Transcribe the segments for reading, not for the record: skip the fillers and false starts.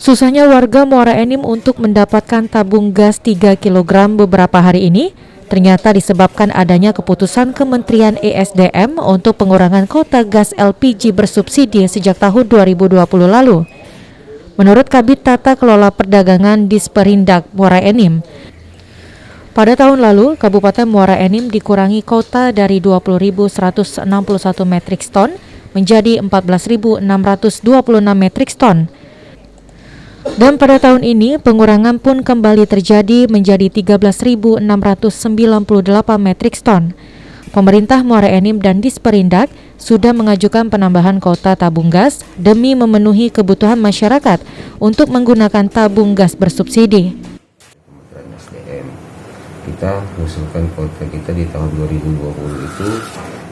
Susahnya warga Muara Enim untuk mendapatkan tabung gas 3 kg beberapa hari ini ternyata disebabkan adanya keputusan Kementerian ESDM untuk pengurangan kuota gas LPG bersubsidi sejak tahun 2020 lalu. Menurut Kabid Tata Kelola Perdagangan Disperindak Muara Enim, pada tahun lalu Kabupaten Muara Enim dikurangi kuota dari 20.161 metrik ton menjadi 14.626 metrik ton. Dan pada tahun ini pengurangan pun kembali terjadi menjadi 13.698 metrik ton. Pemerintah Muara Enim dan Disperindak sudah mengajukan penambahan kuota tabung gas demi memenuhi kebutuhan masyarakat untuk menggunakan tabung gas bersubsidi. Kita mengusulkan kuota kita di tahun 2020 itu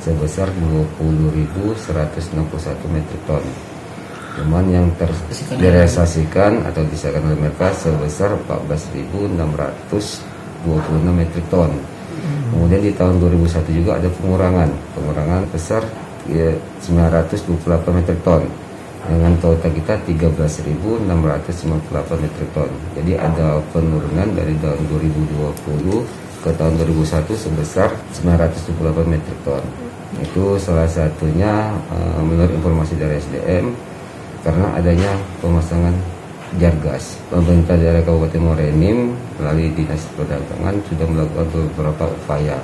sebesar 20.161 metrik ton. Cuman yang direalisasikan atau disahkan oleh mereka sebesar 14.626 metrik ton. Kemudian di tahun 2001 juga ada pengurangan besar 928 metrik ton. Dengan kuota kita 13.658 metrik ton. Jadi ada penurunan dari tahun 2020 ke tahun 2001 sebesar 928 metrik ton. Itu salah satunya menurut informasi dari SDM. Karena adanya pemasangan jar gas. Pemerintah daerah Kabupaten Muara Enim melalui Dinas Perdagangan sudah melakukan beberapa upaya.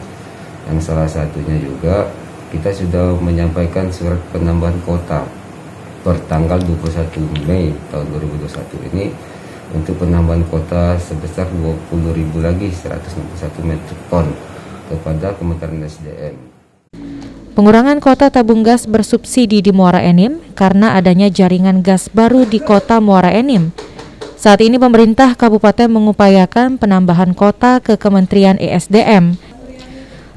Yang salah satunya juga kita sudah menyampaikan surat penambahan kuota per tanggal 21 Mei tahun 2021 ini untuk penambahan kuota sebesar 20.000 lagi 161 metrik ton kepada Kementerian SDM. Pengurangan kuota tabung gas bersubsidi di Muara Enim karena adanya jaringan gas baru di kota Muara Enim. Saat ini pemerintah kabupaten mengupayakan penambahan kuota ke Kementerian ESDM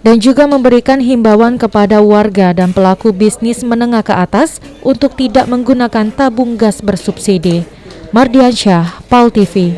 dan juga memberikan himbauan kepada warga dan pelaku bisnis menengah ke atas untuk tidak menggunakan tabung gas bersubsidi. Mardiansyah, PAL TV.